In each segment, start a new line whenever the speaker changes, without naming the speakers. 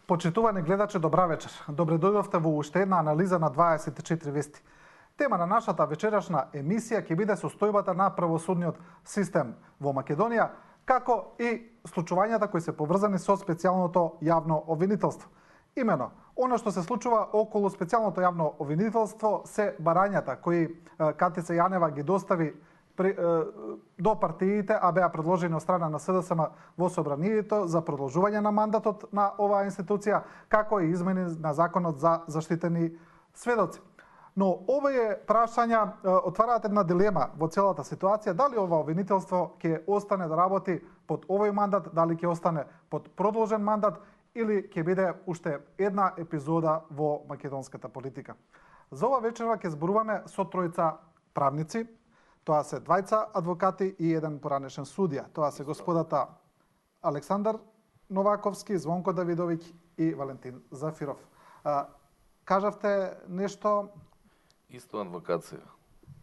Почитувани гледачи, добра вечер. Добре дојдовте во уште една анализа на 24 вести. Тема на нашата вечерашна емисија ќе биде состојбата на правосудниот систем во Македонија, како и случувањата кои се поврзани со специјалното јавно обвинителство. Имено, она што се случува околу специјалното јавно обвинителство се барањата кои Катица Јанева ги достави до партиите, а беа предложени од страна на СДСМ во Собранието за продолжување на мандатот на оваа институција, како и измени на законот за заштитени сведоци. Но овие прашања отвараат една дилема во целата ситуација, дали ова обвинителство ќе остане да работи под овој мандат, дали ќе остане под продолжен мандат или ќе биде уште една епизода во македонската политика. За ова вечерва ќе зборуваме со тројца правници. Тоа се двајца адвокати и еден поранешен судија. Тоа се господата Александар Новаковски, Звонко Давидовиќ и Валентин Зафиров. Кажавте нешто?
Исто адвокат сега.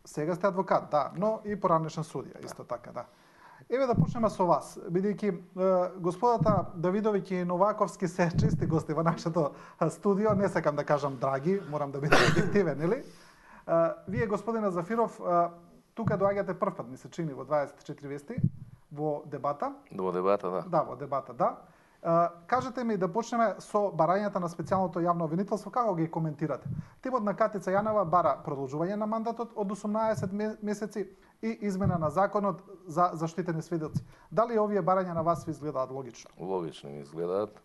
Сега сте адвокат, да, но и поранешен судија, исто така, да. Еве да почнеме со вас, бидејќи господата Давидовиќ и Новаковски се чести гости во нашето студио, не сакам да кажам драги, морам да бидам објективен, или? Вие, господина Зафиров, тука доаѓате прв пат, ми се чини, во 24 вести, во дебата.
Во дебата, да.
Да, во дебата, да. Кажете ми да почнеме со барањата на специјалното јавно обвинителство, како ги коментирате? Тимот на Катица Јанева бара продолжување на мандатот од 18 месеци и измена на законот за заштитени сведоци. Дали овие барања на вас ви изгледаат логично?
Логични ми изгледаат.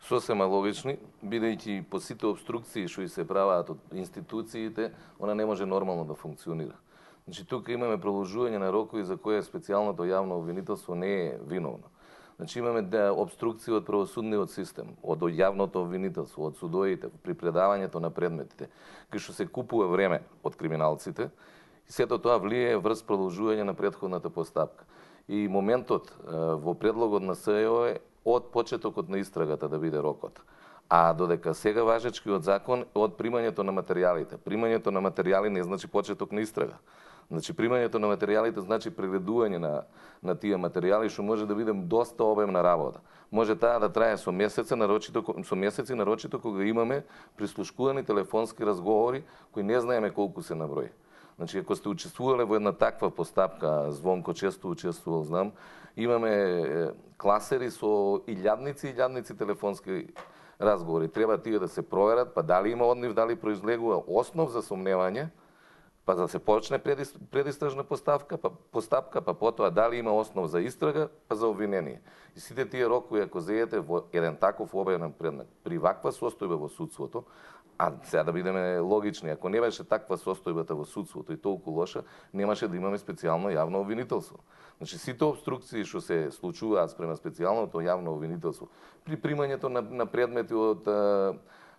Сосема логични, бидејќи по сите обструкции што и се праваат од институциите, она не може нормално да функционира. Значи, тука имаме продолжување на рокови за кои специјалното јавно обвинителство не е виновно. Значи, имаме обструкции од правосудниот систем, од јавното обвинителство, од судоите, при предавањето на предметите, кај што се купува време од криминалците, и сето тоа влие врз продолжување на претходната постапка. И моментот во предлогот на СЕО е од почетокот на истрагата да биде рокот. А додека сега важечкиот закон е од примањето на материјалите. Примањето на материјали не значи почеток на истрага. Значи, примањето на материјалите значи прегледување на тие материјали, што може да биде доста обемна работа. Може таа да трае со месеци, нарочито кога имаме прислушкувани телефонски разговори кои не знаеме колку се наброи. Значи, ако сте учествувале во една таква постапка, Звонко често учествувал, знам, имаме класери со илјадници телефонски разговори. Треба тие да се проверат, па дали има од нив, дали произлегува основ за сомневање, па да се почне предистражна постапка, па потоа дали има основ за истрага, па за обвинение. И сите тие рокови, ако зеете во еден таков обемен предмет, при ваква состојба во судството, а сега да бидеме логични, ако не беше таква состојбата во судството и толку лоша, немаше да имаме специјално јавно обвинителство. Значи, сите обструкции што се случуваат спрема специјалното јавно обвинителство, при примањето на предмети од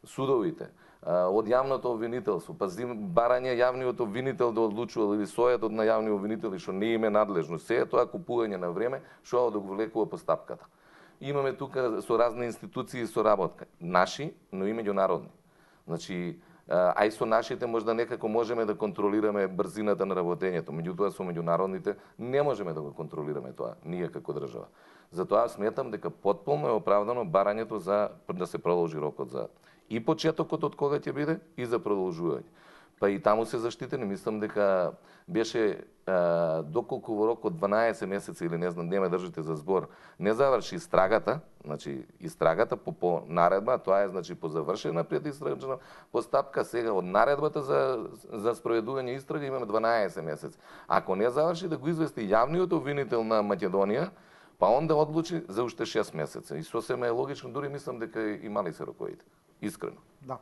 судовите, од јавното обвинителство, па барање јавниот обвинител да одлучува или сојатот на јавни обвинители што не име надлежност, се е тоа купување на време што да го влекува постапката. Имаме тука со разни институции соработка, наши, но и меѓународни. Значи, ај со нашите можда некако можеме да контролираме брзината на работењето, меѓутоа со меѓународните не можеме да го контролираме тоа, ние како држава. Затоа сметам дека потполно е оправдано барањето за да се продолжи рокот за и почетокот од кога ќе биде и за продолжување. Па и таму се заштитени, мислам дека беше доколку во рок од 12 месеци или не знам, не ме држите за збор, не заврши истрагата, значи истрагата по наредба, тоа е значи по завршена предистражна постапка, сега од наредбата за спроведување истрага имаме 12 месеци. Ако не заврши да го извести јавниот обвинител на Македонија, па онда одлучи за уште 6 месеца. И сосема е логично, дури мислам дека и мали се роковите. Искрено.
Да.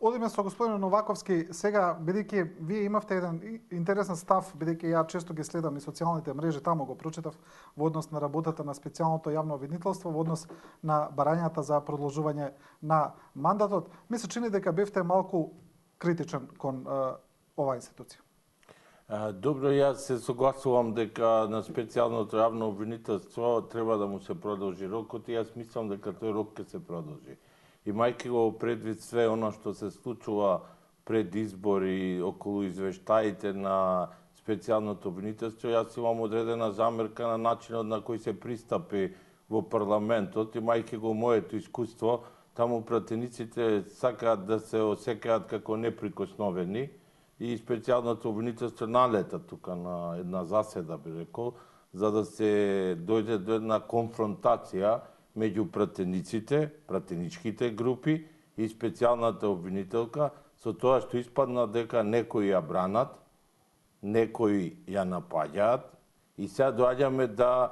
Одиме со господин Новаковски. Сега, бидејќи вие имавте еден интересен став, бидејќи ја често ги следам и социјалните мрежи, таму го прочитав во однос на работата на специјалното јавно обвинителство, во однос на барањата за продолжување на мандатот. Ми се чини дека бевте малку критичен кон оваа институција.
Добро, јас се согласувам дека на специјалното јавно обвинителство треба да му се продолжи рокот и јас мислам дека тој рок ќе се продолжи. Имајќи го предвид све оно што се случува пред избори околу извештаите на специјалното обвинителство, јас имам одредена замерка на начинот на кој се пристапи во парламентот, имајќи го моето искуство таму пратениците сакаат да се осекаат како неприкосновени и специјалното обвинителство налета тука на една заседа, би рекол, за да се дојде до една конфронтација меѓу пратениците, пратеничките групи и специјалната обвинителка, со тоа што испадна дека некои ја бранат, некои ја напаѓаат и сега доаѓаме да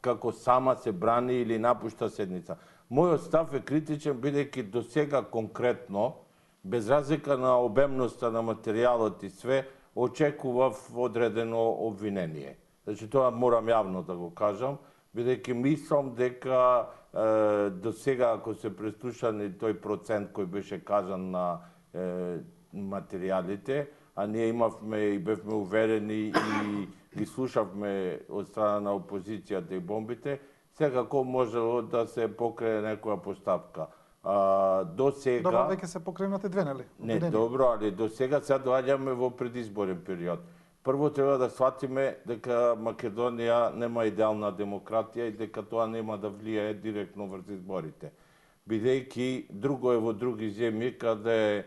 како сама се брани или напушта седница. Мојот став е критичен, бидејќи до сега конкретно, без разлика на обемноста на материјалот и све, очекував одредено обвинение. Значи, тоа морам јавно да го кажам, бидејќи мислам дека до сега, ако се преслушани тој процент кој беше кажан на материјалите, а ние имавме и бевме уверени и ги слушавме од страна на опозицијата и бомбите, секако можело да се покрене некоја постапка. До сега...
Добро, веќе се покренати две, нели?
Не, добро, али до сега доаѓаме во предизборен период. Прво треба да сватиме дека Македонија нема идеална демократија и дека тоа нема да влијае директно врз изборите. Бидејќи друго е во други земји каде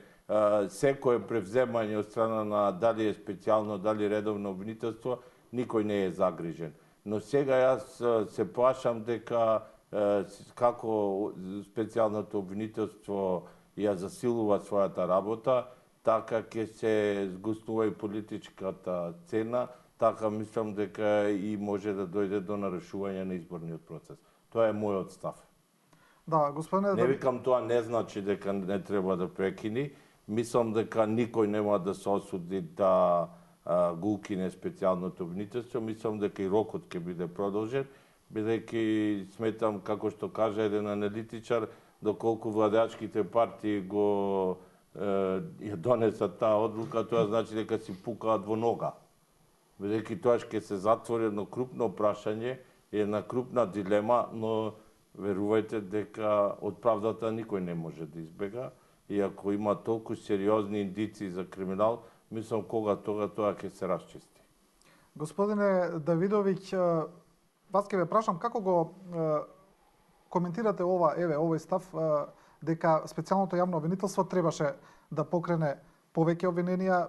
секое превземање од страна на дали е специјално, дали редовно обвинителство, никој не е загрижен. Но сега јас се плашам дека како специјалното обвинителство ја засилува својата работа, така ќе се згуснува и политичката цена, така мислам дека и може да дојде до нарушување на изборниот процес. Тоа е мојот став.
Да, господине...
Не викам тоа не значи дека не треба да прекини. Мислам дека никој нема да се осуди да го укине специјалното обвинителство. Мислам дека и рокот ќе биде продолжен, бидејќи сметам, како што кажа еден аналитичар, доколку владеачките партии го ја донесат таа одлука, тоа значи дека си пукаат во нога. Бидејќи тоа ќе се затвори едно крупно прашање и една крупна дилема, но верувајте дека од правдата никој не може да избега. И ако има толку сериозни индици за криминал, мислам кога тоа ќе се расчисти.
Господине Давидовиќ, вас ќе ве прашам како го коментирате овој став дека специјалното јавно обвинителство требаше да покрене повеќе обвиненија,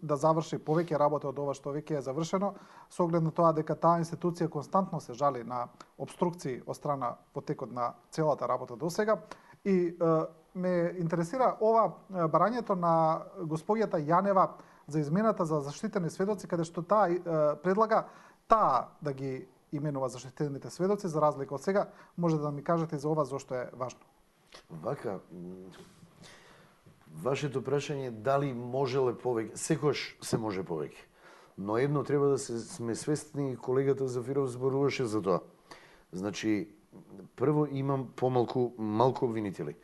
да заврши повеќе работа од ова што веќе е завршено, со оглед на тоа дека таа институција константно се жали на обструкции од страна во текот на целата работа до сега. И ме интересира ова барањето на госпоѓата Јанева за измената за заштитени сведоци, каде што таа предлага да ги именува заштитените сведоци, за разлика од сега. Може да ми кажете за ова зошто е важно?
Вака, вашето прашање дали можеле повеќе, секогаш се може повеќе. Но едно треба да сме свесни, колегата Зафиров зборуваше за тоа. Значи, прво имам малку обвинители.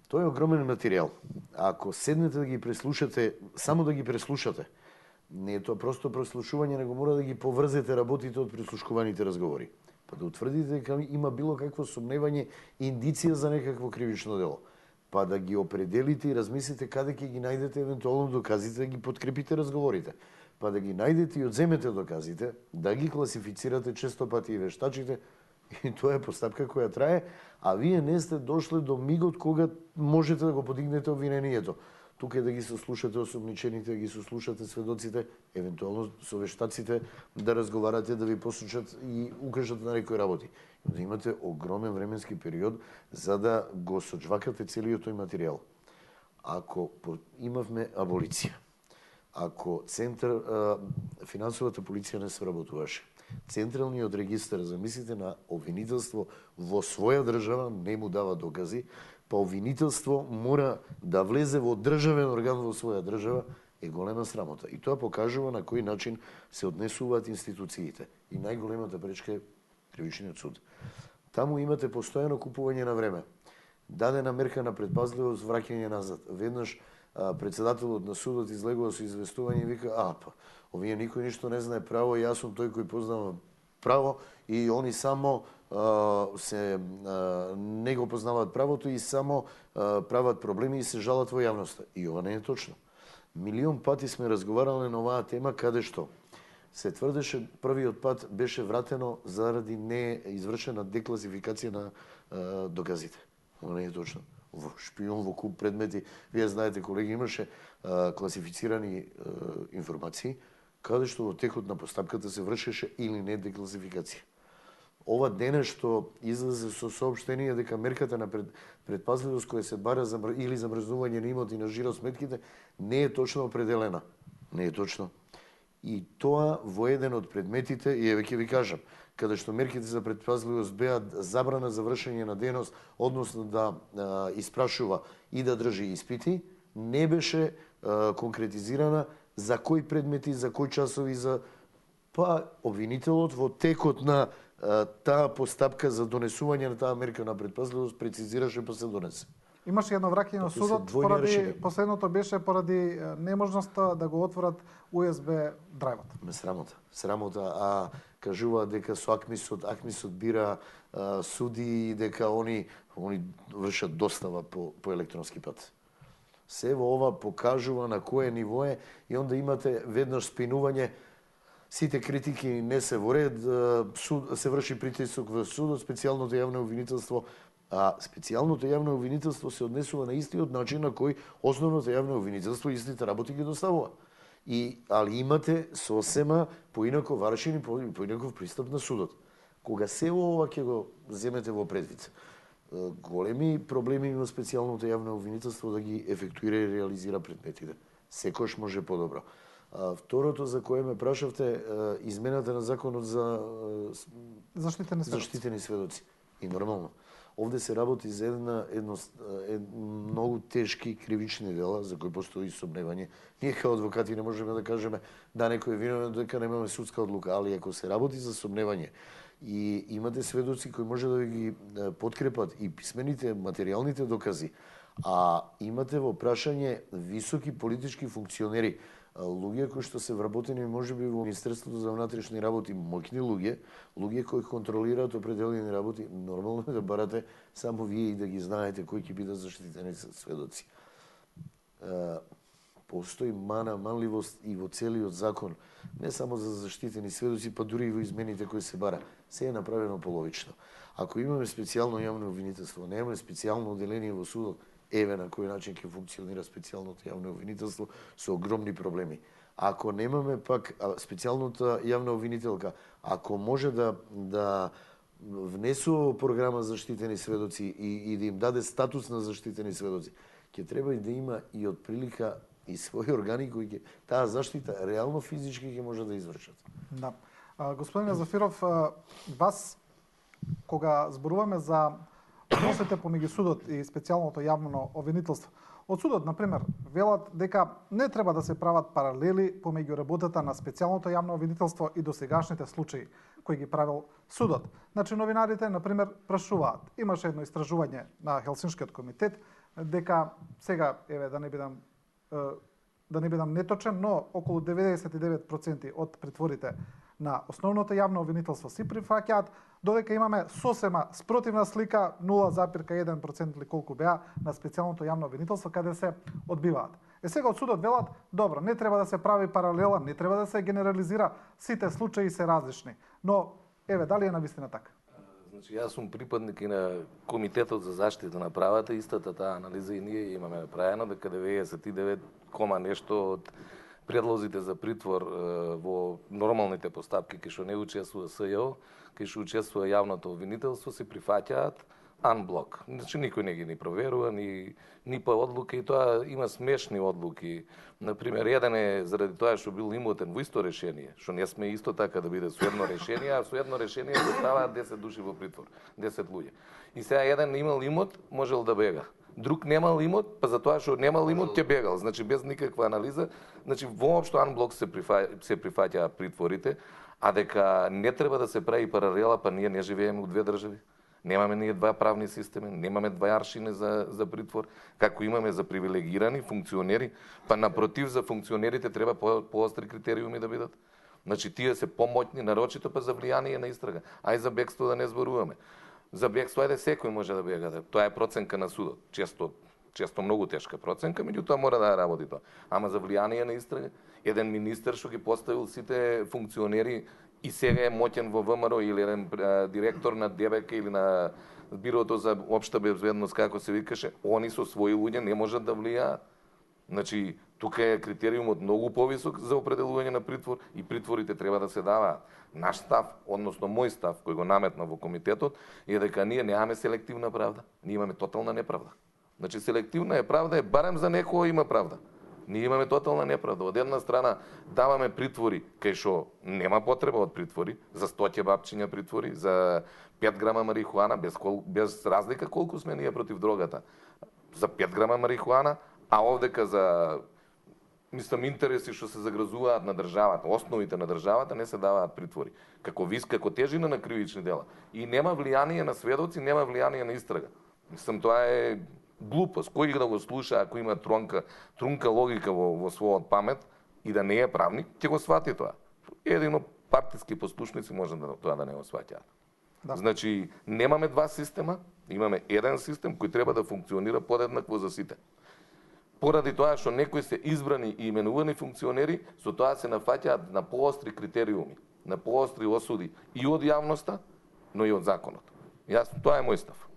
Тоа е огромен материјал. Ако седнете да ги преслушате, само да ги преслушате, не е тоа просто преслушување, него мора да ги поврзете работите од преслушкуваните разговори. Па да утврдите дека има било какво сомневање, индиција за некакво кривично дело. Па да ги определите и размислите каде ќе ги најдете евентуално доказите, да ги подкрепите разговорите. Па да ги најдете и одземете доказите, да ги класифицирате често пати и вештачите, и тоа е постапка која трае, а вие не сте дошле до мигот кога можете да го подигнете обвинението. Тука е да ги сослушате осомничените, да ги сослушате сведоците, евентуално со вештаците да разговарате, да ви посочат и укажат на некои работи. Да имате огромен временски период за да го сочвакате целиот тој материјал. Ако имавме аболиција, ако финансовата полиција не сработуваше, Централниот регистар, замислите, на обвинителство во своја држава не му дава докази, па обвинителство мора да влезе во државен орган во своја држава, е голема срамота. И тоа покажува на кој начин се однесуваат институциите. И најголемата пречка е кривичниот суд. Таму имате постојано купување на време. Дадена мерка на предпазливост, враќање назад. Веднаш председателот на судот излегува со известување и вика, овие никој ништо не знае право, јас сум тој кој познава право и они само не го познаваат правото и само прават проблеми и се жалат во јавноста. И ова не е точно. Милион пати сме разговарале на оваа тема, каде што се тврдеше првиот пат беше вратено заради неизвршена декласификација на доказите. Но не е точно. Во шпион, во куп предмети, вие знаете, колеги, имаше класифицирани информации, каде што во текот на постапката се вршеше или не декласификација. Ова дене што излезе со соопштение дека мерката на предпазливост која се бара или замрзнување на имоти на жиросметките не е точно определена. Не е точно. И тоа во еден од предметите, и еве ќе ви кажам, каде што мерките за предпазливост беа забрана за вршење на дејност, односно да испрашува и да држи испити, не беше конкретизирана за кои предмети, за кои часови, па обвинителот во текот на таа постапка за донесување на таа мерка на предпазливост прецизираше па се донесе.
Имаше едно враќање на судот, поради последното беше поради неможноста да го отворат USB драйвот. Срамота,
а кажуваат дека со Акмисот бира суди и дека они вршат достава по електронски пат. Се во ова покажува на кое ниво е и онда имате веднаш спинување. Сите критики не се во ред, се врши притисок во судот, специјалното јавно обвинителство, а специјалното јавно обвинителство се однесува на истиот начин на кој основното јавно обвинителство истите работи ги доставува. Али имате сосема поинако варшин и поинаков пристап на судот. Кога се ова ќе го земете во предвид, големи проблеми има специјалното јавно обвинителство да ги ефектуира и реализира предметите. Секојаш може подобро. Второто за кое ме прашавте, измената на законот за заштитени сведоци. И нормално. Овде се работи за многу тешки кривични дела за кои постои сомневање. Ние као адвокати не можеме да кажеме да некој е виновен дека немаме судска одлука, али ако се работи за сомневање и имате сведоци кои може да ви ги подкрепат и писмените, материјалните докази, а имате во прашање високи политички функционери, луѓе кои што се вработени можеби во Министерството за внатрешни работи, моќни луѓе кои контролираат определени работи, нормално е да барате само вие и да ги знаете кои ќе бидат заштитени сведоци. Постои манливост и во целиот закон, не само за заштитени сведоци, па дури и во измените кои се бара. Се е направено половично. Ако имаме специјално јавно обвинителство, немаме специјално оделение во судот, еве на кој начин ќе функционира специјалното јавно обвинителство со огромни проблеми. Ако немаме пак специјалната јавна обвинителка, ако може да внесува програма за заштитени сведоци и да им даде статус на заштитени сведоци, ќе треба и да има и од прилика и своји органи кои ќе таа заштита реално физички ќе може да извршат.
Да. Господине Зафиров, вас кога зборуваме за односите помеѓу судот и специјалното јавно обвинителство, од судот, например, велат дека не треба да се прават паралели помеѓу работата на специјалното јавно обвинителство и досегашните случаи кои ги правил судот. Значи, новинарите, например, прашуваат. Имаше едно истражување на Хелсиншкиот комитет дека сега, еве, да не бидам неточен, но околу 99% од притворите на основното јавно обвинителство си прифаќаат, додека имаме сосема спротивна слика, 0,1% или колку беа на специјалното јавно обвинителство каде се одбиваат. Сега од судот велат, добро, не треба да се прави паралела, не треба да се генерализира, сите случаи се различни. Но, еве, дали е навистина така?
Значи, јас сум припадник и на Комитетот за заштита на правата, истата таа анализа и ние имаме направено дека 99, нешто од предлозите за притвор во нормалните постапки кај што не учествува СЈО, кај што учествува јавното обвинителство, се прифаќаат анблок. Значи, никој не ги проверува, ни па одлуки, и тоа има смешни одлуки. Например, еден е заради тоа што бил имотен во исто решение, што не сме исто така да биде со едно решение, а со едно решение се ставаат 10 души во притвор, 10 луѓе. И сега еден имал имот, можел да бега. Друг немал имот, па затоа што немал имот ќе бегал. Значи, без никаква анализа, значи воопшто анблок се прифаќаа притворите, а дека не треба да се прави паралела, па ние не живееме во две држави. Немаме ние два правни системи, немаме два аршини за притвор, како имаме за привилегирани функционери, па напротив за функционерите треба поостри критериуми да бидат. Значи, тие се помоќни, нарочито па за влијание на истрага. Ај за бегство да не зборуваме. За бегство, ајде секој може да бега. Тоа е проценка на судот. Често често многу тешка проценка, меѓутоа мора да работи тоа. Ама за влијание на истрага, еден министер што ги поставил сите функционери и сега е моќен во ВМРО или еден директор на ДБК или на Бирото за општа безбедност, како се викаше, они со своји луѓе не можат да влијаат. Значи, тука е критериумот многу повисок за определување на притвор и притворите треба да се даваат. Наш став, односно мој став, кој го наметна во комитетот, е дека ние немаме селективна правда, ние имаме тотална неправда. Значи, селективна правда е барем за некој има правда. Ние имаме тотална неправда. Од една страна даваме притвори кај што нема потреба од притвори, за 100 ќебапчиња притвори, за 5 грама марихуана, без разлика колку сме ние против дрогата. За 5 грама марихуана, а овдека за интереси што се загрозуваат на државата, основите на државата, не се даваат притвори. Како тежина на кривични дела. И нема влијание на сведоци, нема влијание на истрага. Тоа е глупост. Кој да го слуша, ако има трунка логика во својот памет и да не е правник, ќе го свати тоа. Едино партиски послушници може тоа да не го сваќаат. Да. Значи, немаме два система, имаме еден систем кој треба да функционира подеднакво за сите. Поради тоа што некои се избрани и именувани функционери, со тоа се нафаќаат на поостри критериуми, на поостри осуди и од јавноста, но и од законот. Тоа е мој став.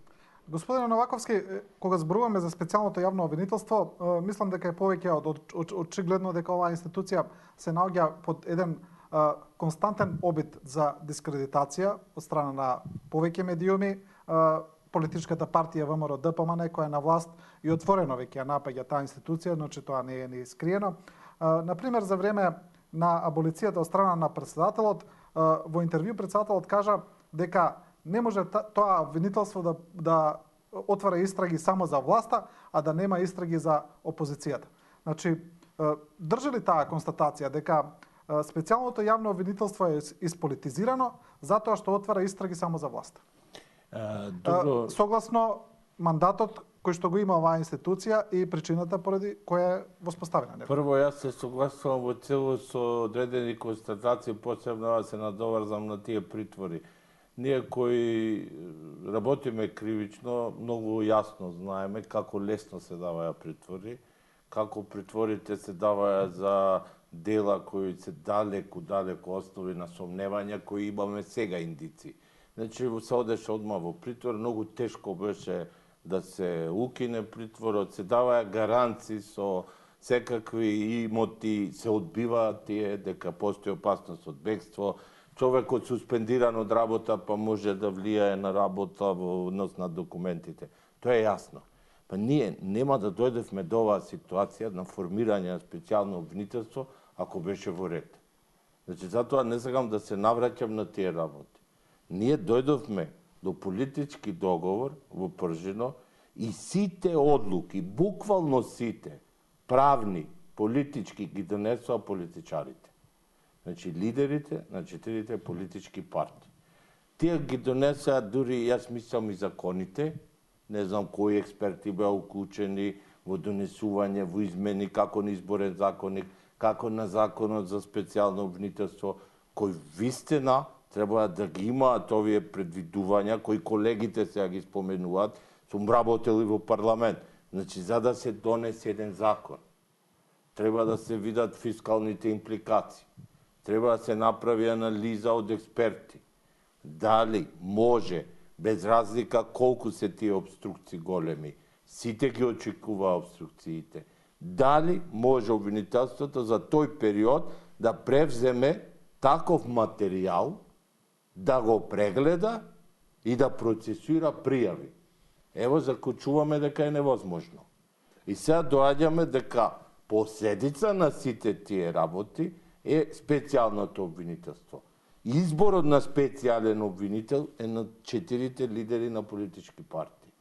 Господине Новаковски, кога зборуваме за специјалното јавно обвинителство, мислам дека е повеќе очигледно дека оваа институција се наоѓа под еден константен обид за дискредитација од страна на повеќе медиуми, политичката партија ВМРО ДПМН која е на власт и отворено веќе ја напаѓа таа институција, значи тоа не е ни скриено. Например, за време на аболицијата од страна на претседателот, во интервју претседателот кажа дека не може тоа обвинителство да отвара истраги само за власта, а да нема истраги за опозицијата. Значи, држи ли таа констатација дека специјалното јавно обвинителство е исполитизирано затоа што отвара истраги само за власта? Согласно мандатот кој што го има оваа институција и причината поради која е воспоставена.
Прво, јас се согласувам во целост со одредени констатации, посебно се надоврзам на тие притвори. Ние кои работиме кривично, многу јасно знаеме како лесно се даваја притвори, како притворите се даваја за дела кои се далеку основи на сомневања кои имаме сега индици. Значи, се одеше одма во притвор, многу тешко беше да се укине притворот, се даваја гаранции со секакви имоти, се одбиваат тие, дека постои опасност од бегство, човекот суспендиран од работа па може да влијае на работа во однос на документите. Тоа е јасно. Па ние нема да дојдевме до оваа ситуација на формирање на специјално обвинителство ако беше во ред. Значи, затоа не сакам да се навраќам на тие работи. Ние дојдовме до политички договор во Пржино и сите одлуки, буквално сите, правни, политички, ги донесоа политичарите. Значи, лидерите на 4 политички партии. Тие ги донесоа дури, јас мислам, и законите, не знам кои експерти беа уклучени во донесување, во измени, како на изборен законник, како на законот за специјално обвинителство, кој вистина треба да ги имаат овие предвидувања, кои колегите сега ги споменуваат, сум работел и во парламент. Значи, за да се донесе еден закон, треба да се видат фискалните импликации, треба да се направи анализа од експерти. Дали може, без разлика колку се тие обструкции големи, сите ги очекува обструкциите, дали може обвинителството за тој период да превземе таков материјал, да го прегледа и да процесуира пријави. Ево, заклучуваме дека е невозможно. И сега доаѓаме дека последица на сите тие работи е специјалното обвинителство. Изборот на специјален обвинител е на 4 лидери на политички партии.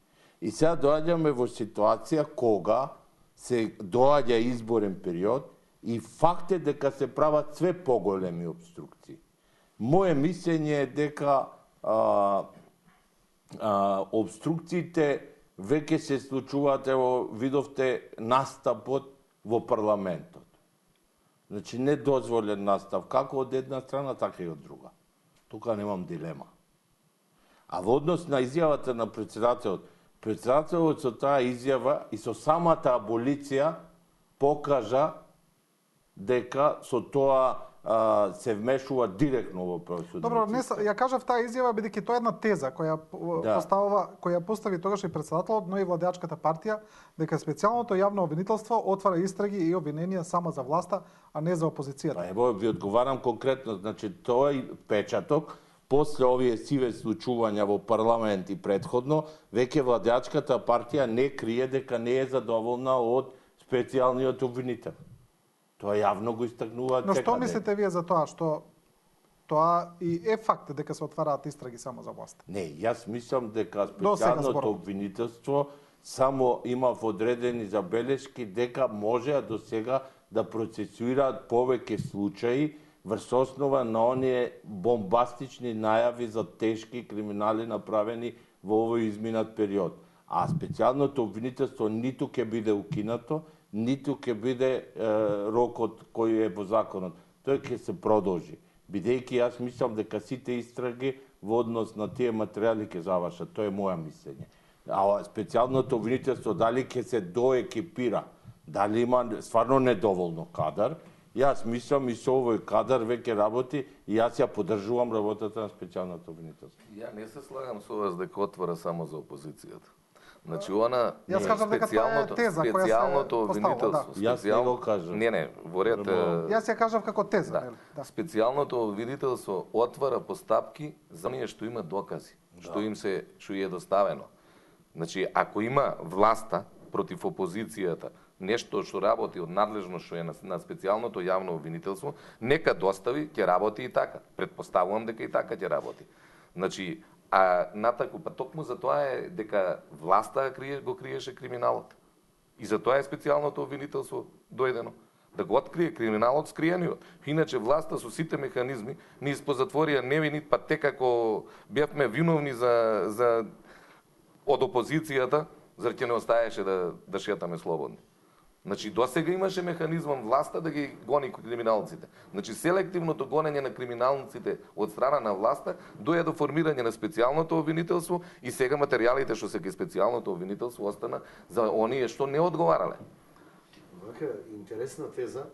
И сега доаѓаме во ситуација кога се доаѓа изборен период и факт е дека се прават све поголеми обструкции. Моje мислење е дека обструкциите веќе се случуваат, ево, видовте настапот во парламентот. Значи, недозволен настав, како од една страна, така и од друга. Тука немам дилема. А во однос на изјавата на претседателот, Председателот со таа изјава и со самата аболиција покажа дека со тоа се вмешува директно во правосудниот
Добро,
систем.
ја кажав таа изјава бидејќи тоа е една теза која која постави тогаш и председателот, но и владеачката партија, дека специјалното јавно обвинителство отвара истраги и обвиненија само за власта, а не за опозицијата.
Па ево ви одговарам конкретно, значи тој печаток после овие сиве случувања во парламент и предходно, веќе владеачката партија не крие дека не е задоволна од специјалниот обвинител. Тоа јавно го истакнуваат
Но што
секаде.
мислите вие за тоа што тоа и е факт дека се отвараат истраги само за власт?
Не, јас мислам дека
До сега
специјалното
зборам.
обвинителство само има одредени забелешки дека може до сега да процесуираат повеќе случаи врз основа на оние бомбастични најави за тешки криминали направени во овој изминат период. А специјалното обвинителство ниту ќе биде укинато, ниту ќе биде рокот кој е во законот. Тој ќе се продолжи. Бидејќи јас мислам дека сите истраги во однос на тие материјали ќе завршат. Тоа е моја мислење. А специјалното обвинителство дали ќе се доекипира, дали има стварно недоволно кадар, јас мислам и со овој кадар веќе работи и јас ја поддржувам работата на специјалното обвинителство.
Ја не се слагам со вас дека отвора само за опозицијата. Значи, она
Јас кажам дека тоа е теза која се
специјалното
поставува,
обвинителство.
Јас не го кажам.
Не, во ред.
Јас ја кажав како теза,
Да.
нели? Да.
Специјалното обвинителство отвара постапки за оние што има докази, што им се што е доставено. Значи, ако има власта против опозицијата, нешто што работи од надлежност што е на специјалното јавно обвинителство, нека достави, ќе работи и така. Предпоставувам дека и така ќе работи. Значи, а натаку, па токму за тоа е дека власта го криеше криминалот. И за тоа е специјалното обвинителство дојдено. Да го открие криминалот скриениот. Иначе власта со сите механизми ни испозатворија невини, па те како бевме виновни за од опозицијата, зар ќе не остаеше да шетаме слободни. Значи, досега имаше механизмом власта да ги гони криминалците. Значи, селективното гонење на криминалците од страна на власта дојде до формирање на специјалното обвинителство и сега материјалите што се ки специјалното обвинителство остана за оние што не одговарале.
Вака, интересна теза.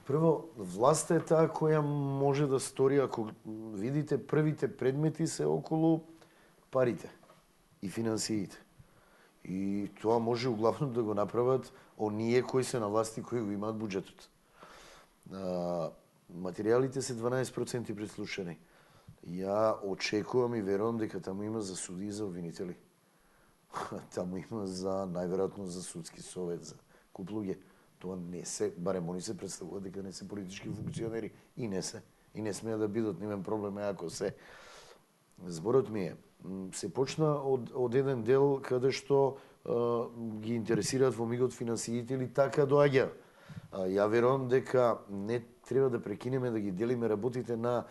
Прво, власта е таа која може да стори, ако видите, првите предмети се околу парите и финансиите. И тоа може углавно да го направат оние кои се на власти, кои го имаат буџетот. Материјалите се 12% преслушани. Ја очекувам и верувам дека таму има за суди и за обвинители. Таму има за, најверојатно, за судски совет, за куп луѓе. Тоа не се, барем они се представуваат дека не се политички функционери. И не се. И не смеа да бидат, немам проблем ако се. Зборот ми е, се почна од еден дел каде што ги интересираат во мигот финансиите или така доаѓа. Ја верувам дека не треба да прекинеме да ги делиме работите на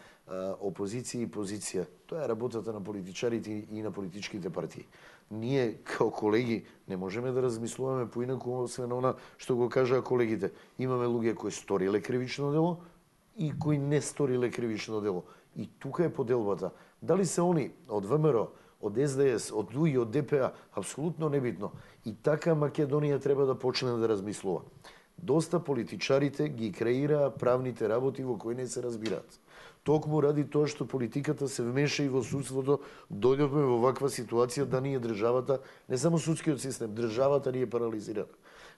опозиција и позиција. Тоа е работата на политичарите и на политичките партии. Ние, као колеги, не можеме да размислуваме поинаку освен она што го кажаа колегите. Имаме луѓе кои сториле кривично дело и кои не сториле кривично дело. И тука е поделбата. Дали се они од ВМРО, од СДС, од ДУИ, од ДПА, апсолутно небитно. И така Македонија треба да почне да размислува. Доста политичарите ги креираа правните работи во кои не се разбираат. Токму ради тоа што политиката се вмеша и во судството, дојдовме во ваква ситуација да ние државата, не само судскиот систем, државата ни е парализирана.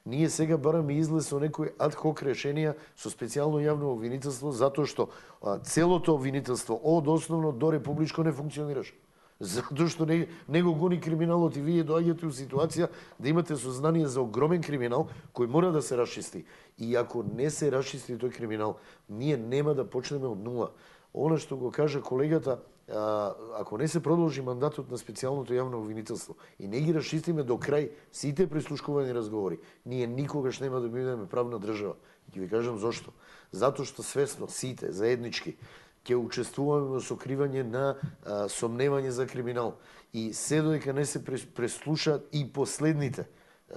Ние сега бараме излез со некои ад-хок решенија со специјално јавно обвинителство, затоа што целото обвинителство од основно до републичко не функционираше. Затоа што не го гони криминалот и вие доаѓате у ситуација да имате сознание за огромен криминал кој мора да се расчисти. И ако не се расчисти тој криминал, ние нема да почнеме од нула. Она што го кажа колегата, ако не се продолжи мандатот на специјалното јавно обвинителство и не ги расчистиме до крај сите прислушкувани разговори, ние никогаш нема да бидеме правна држава. Ќе ви кажам зошто. Затоа што свесно сите заеднички ќе учествуваме во сокривање на сомневање за криминал. И се додека не се преслушаат и последните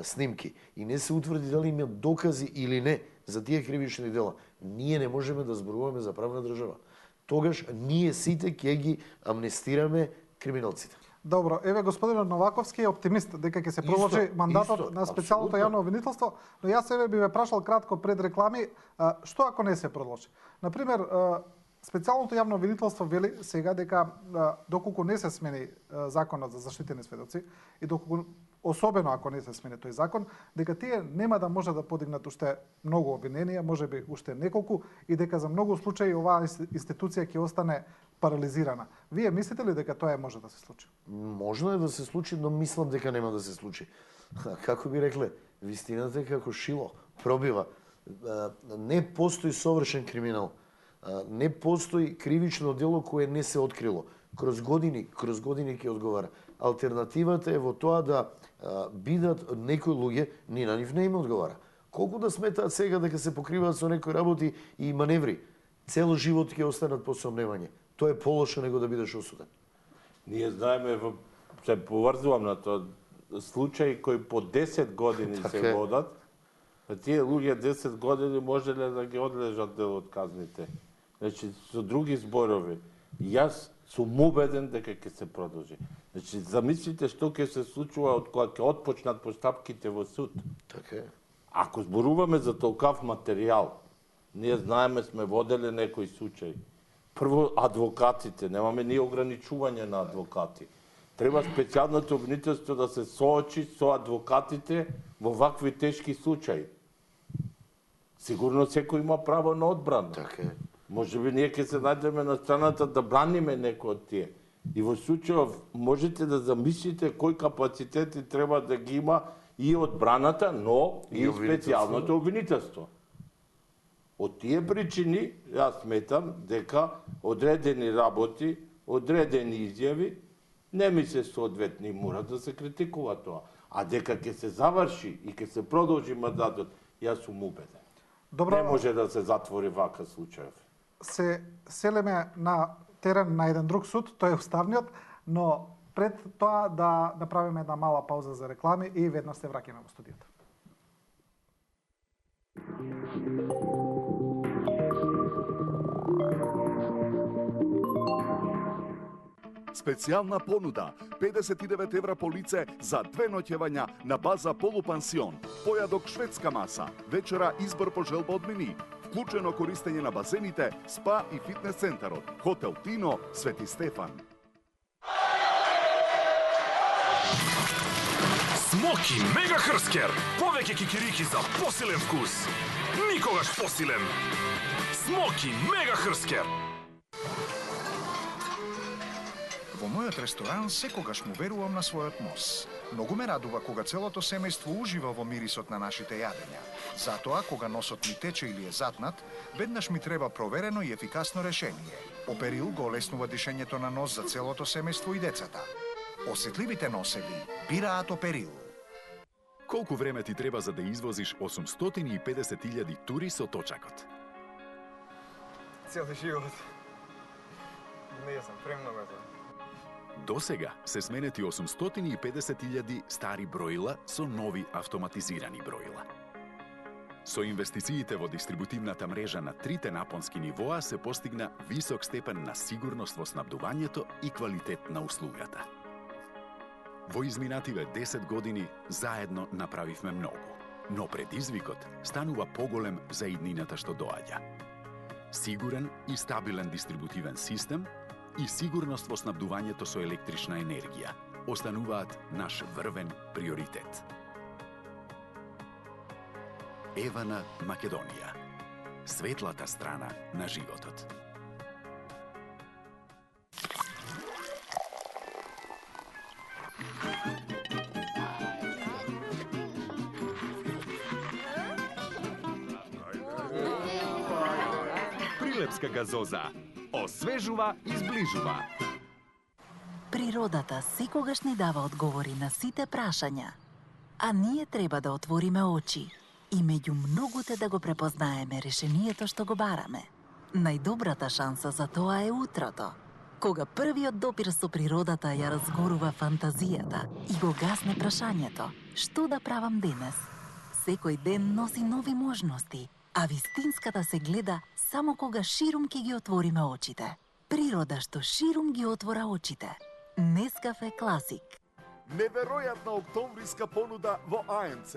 снимки и не се утврди дали има докази или не за тие кривични дела, ние не можеме да зборуваме за правна држава. Тогаш ние сите ќе ги амнестираме криминалците.
Добро, еве господинот Новаковски е оптимист дека ќе се продолжи мандатот на специјалното јавно обвинителство, но јас еве би ве прашал кратко пред реклами, што ако не се продолжи? Например, специјалното јавно обвинителство вели сега дека доколку не се смени законот за заштитени сведоци и доколку особено ако не се смени тој закон, дека тие нема да може да подигнат уште многу обвиненија, можеби уште неколку, и дека за многу случаи оваа институција ќе остане парализирана. Вие мислите ли дека тоа може да се случи?
Можно е да се случи, но мислам дека нема да се случи. Како би рекле, вистината е како шило, пробива. Не постои совршен криминал. Не постои кривично дело кое не се открило. Кроз години ќе одговара. Алтернативата е во тоа да бидат некои луѓе, ни на нив не им одговара. Колку да сметаат сега дека се покриваат со некои работи и маневри, цело живот ќе останат по сомневање. Тоа е полошо него да бидеш осуден.
Ние знаеме, се поврзувам на тоа, случаи кои по 10 години се водат, а тие луѓе 10 години можеле да ги одлежат дел од казните. Значи, со други зборови, јас сум убеден дека ќе се продолжи. Значи, замислите што ќе се случува од кога ќе отпочнат постапките во суд.
Така е.
Ако зборуваме за толкав материјал, ние знаеме, сме воделе некои случаи. Прво, адвокатите, немаме ни ограничување на адвокати. Треба специјалното обвинителство да се соочи со адвокатите во вакви тешки случаи. Сигурно секој има право на одбрана.
Така е.
Можеби ние ќе се најдеме на страната да браниме некој од тие. И во случајов можете да замислите кои капацитети треба да ги има и одбраната, но и специјалното обвинителство. Од тие причини, јас сметам дека одредени работи, одредени изјави, не ми се соодветни, мора да се критикува тоа. А дека ќе се заврши и ќе се продолжи мандатот, јас сум убеден.
Добро,
не може да се затвори вака случај.
Се селеме на терен на еден друг суд, тој е уставниот, но пред тоа да направиме една мала пауза за реклами и веднаш се враќаме во студиото.
Специјална понуда 59 евра по лице за 2 ноќевања на база полупансион, појадок шведска маса, вечера избор по желба од мени, вклучено користење на базените, спа и фитнес центарот, Хотел Тино, Свети Стефан.
Смоки Мега Хрскер. Повеќе кикирики за посилен вкус. Никогаш посилен. Смоки Мега Хрскер.
Во мојот ресторан секогаш му верувам на својот мос. Многу ме радува кога целото семејство ужива во мирисот на нашите јадења. Затоа, кога носот ми тече или е затнат, веднаш ми треба проверено и ефикасно решение. Оперил го олеснува дишењето на нос за целото семејство и децата. Осетливите носеви бираат Оперил.
Колку време ти треба за да извозиш 850.000 тури со точакот?
Цел живот. Не знам, премногу е тоа.
До сега се сменети 850.000 стари броила со нови автоматизирани броила. Со инвестициите во дистрибутивната мрежа на трите напонски нивоа се постигна висок степен на сигурност во снабдувањето и квалитет на услугата. Во изминативе 10 години заедно направивме многу, но предизвикот станува поголем за иднината што доаѓа. Сигурен и стабилен дистрибутивен систем и сигурност во снабдувањето со електрична енергија остануваат наш врвен приоритет. Евана Македонија. Светлата страна на животот.
Прилепска газоза. Освежува и зближува.
Природата секогаш ни дава одговори на сите прашања, а ние треба да отвориме очи и меѓу многуте да го препознаеме решението што го бараме. Најдобрата шанса за тоа е утрото, кога првиот допир со природата ја разгорува фантазијата и го гасне прашањето што да правам денес. Секој ден носи нови можности, а вистинската се гледа само кога ширум ќе ги отвориме очите. Природа што ширум ги отвора очите. Нескафе Класик.
Неверојатна октомвриска понуда во АМЦ.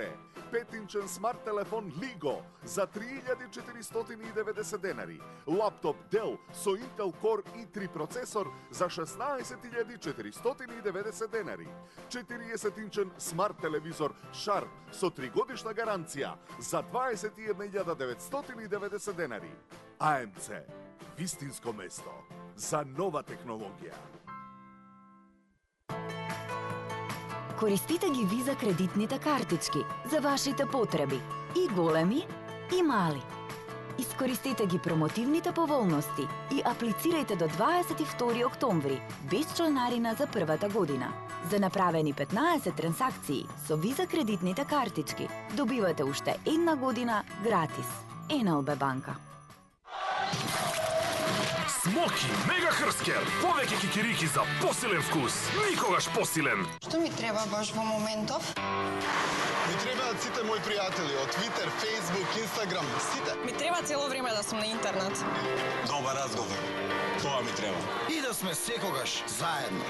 5-инчен смарт телефон Ligo за 3.490 денари. Лаптоп Dell со Intel Core i3 процесор за 16.490 денари. 40-инчен смарт телевизор Sharp со 3-годишна гаранција за 21.990 денари. АМЦ. Вистинско место за нова технологија.
Користите ги Виза кредитните картички за вашите потреби, и големи, и мали. Искористете ги промотивните поволности и аплицирајте до 22 октомври, без чланарина за првата година. За направени 15 трансакции со Виза кредитните картички, добивате уште 1 година гратис. НЛБ банка.
Смоки Мега Хрскер. Повеќе кикирики за посилен вкус. Никогаш посилен.
Што ми треба баш во моментов?
Ми требаат сите мои пријатели од Twitter, Facebook, Instagram, сите.
Ми треба цело време да сум на интернет.
Добар разговор. Тоа ми треба.
И да сме секогаш заедно.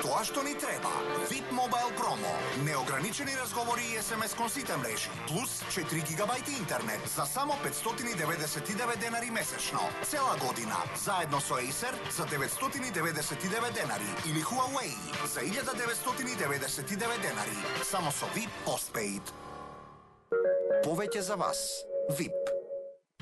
Тоа што ни треба. VIP Mobile Promo. Неограничени разговори и SMS кон сите мрежи. Плюс 4 гигабајти интернет за само 599 денари месечно. Цела година. Заедно со Acer за 999 денари. Или Huawei за 1999 денари. Само со VIP Postpaid. Повеќе за вас. VIP.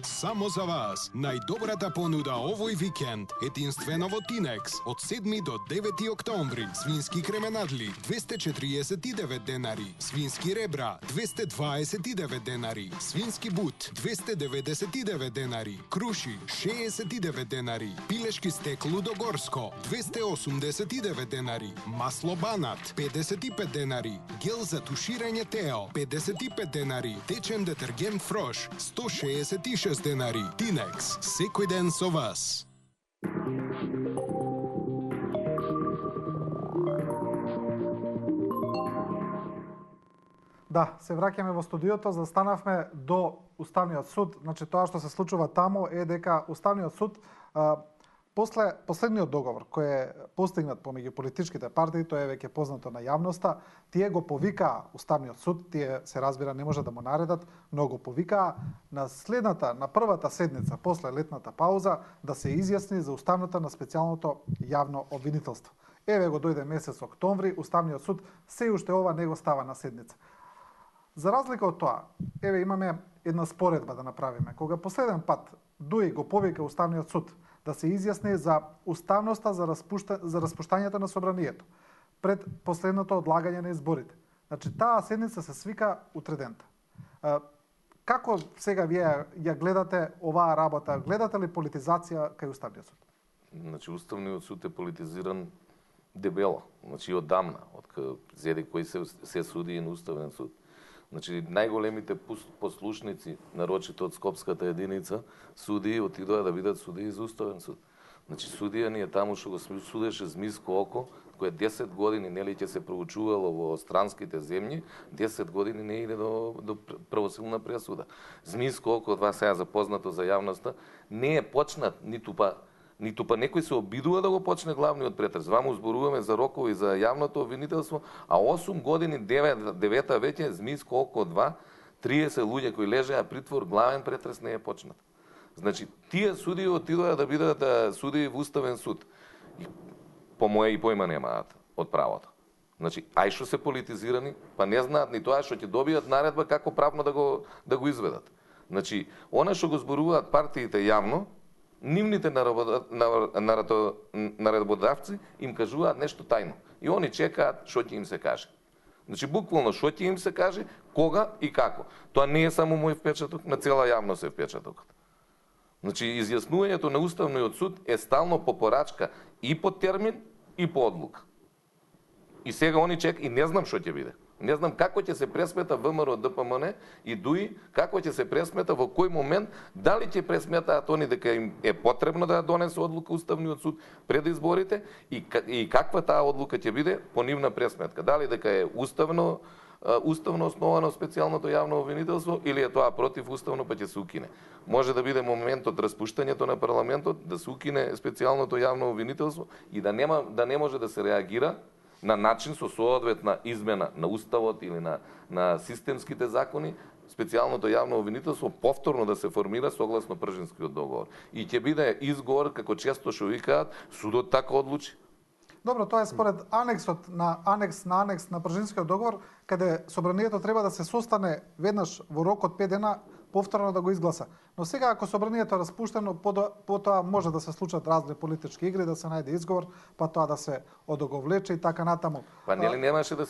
Само за вас, најдобрата понуда овој викенд, единствено во Тинекс, од 7 до 9 октомври. Свински кременадли 249 денари, свински ребра 229 денари, свински бут 299 денари, круши 69 денари, пилешки стек лудогорско 289 денари, масло банат 55 денари, гел за туширање Тео 55 денари, течен детергент Фрош 166 денари. Тинекс, секој ден со вас.
Да, се враќаме во студиото, застанавме до Уставниот суд. Значи тоа што се случува таму е дека Уставниот суд после последниот договор кој е постигнат помеѓу политичките партии, тоа е веќе познато на јавноста, тие го повикаа Уставниот суд, тие се разбира не може да му наредат, но го повикаа на првата седница после летната пауза да се изјасни за уставната на специјалното јавно обвинителство. Еве го дојде месец октомври, Уставниот суд се уште ова не го става на седница. За разлика од тоа, еве имаме една споредба да направиме. Кога последен пат ДУИ го повика Уставниот суд да се изјасни за уставноста за распуштањето на собранието пред последното одлагање на изборите. Значи, таа седница се свика утредента. Како сега вие ја гледате оваа работа? Гледате ли политизација кај Уставниот суд?
Значи, Уставниот суд е политизиран дебело. Значи, одамна, од зеде кој се суди на Уставен суд. Значи, најголемите послушници, нарочито од Скопската единица, судии отидоа да бидат судии за Уставен суд. Значи, судија ни е таму што го судеше Змиско око, кој 10 години нели ќе се проучувало во странските земји, 10 години не иде до правосилна пресуда. Змиско око, од вас сега запознато за јавноста, не е почнат ниту па некој се обидува да го почне главниот претрес. Ваму зборуваме за рокови за јавното обвинителство, а 8 години, 9-та веќе, Змиско око 2, 30 луѓе кои лежеа притвор, главен претрес не е почнат. Значи, тие судии отидоа да бидат судии во Уставен суд. И, по моje и појма немаат од правото. Значи, ај што се политизирани, па не знаат ни тоа што ќе добијат наредба како правно да го изведат. Значи, она што го зборуваат партиите јавно, нивните наредбодавци им кажуваат нешто тајно. И они чекаат што ќе им се каже. Значи, буквално што ќе им се каже, кога и како. Тоа не е само мој впечаток, на цела јавност е впечатокот. Значи, изјаснувањето на Уставниот суд е стално по порачка и по термин, и по одлука. И сега они чекаат, и не знам што ќе биде. Не знам како ќе се пресмета ВМРО, ДПМН и ДУИ, како ќе се пресмета, во кој момент, дали ќе пресметаат они дека им е потребно да донесе одлука Уставниот суд пред изборите и каква таа одлука ќе биде по нивна пресметка. Дали дека е уставно уставно основано специјалното јавно обвинителство или е тоа противуставно па ќе се укине. Може да биде моментот распуштањето на парламентот да се укине специјалното јавно обвинителство и да не може да се реагира на начин со соодветна измена на уставот или на системските закони, специјалното јавно обвинителство повторно да се формира согласно Пржинскиот договор. И ќе биде изговор, како често што викаат, судот така одлучи.
Добро, тоа е според анексот на анекс на Пржинскиот договор, каде собранието треба да се состане веднаш во рок од 5 дена повторно да го изгласа. Но сега ако собранието е распуштено, потоа може да се случат разни политички игри, да се најде изговор, па тоа да се одоговлече и така натаму.
Па нели немаше да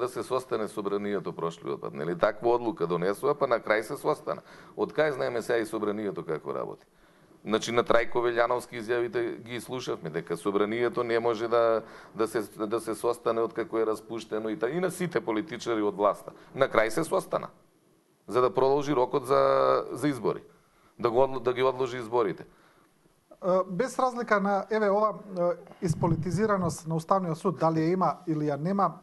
се состане собранието прошлиот пат, нели таква одлука донесува, па на крај се состана. Од кај знаеме сега и собранието како работи? Значи на Трајко Велјановски изјавите ги слушавме дека собранието не може да се состане од како е распуштено и на сите политичари од власта. На крај се состана за да продолжи рокот за избори, да ги одложи изборите.
Без разлика на ова исполитизираност на Уставниот суд, дали ја има или ја нема,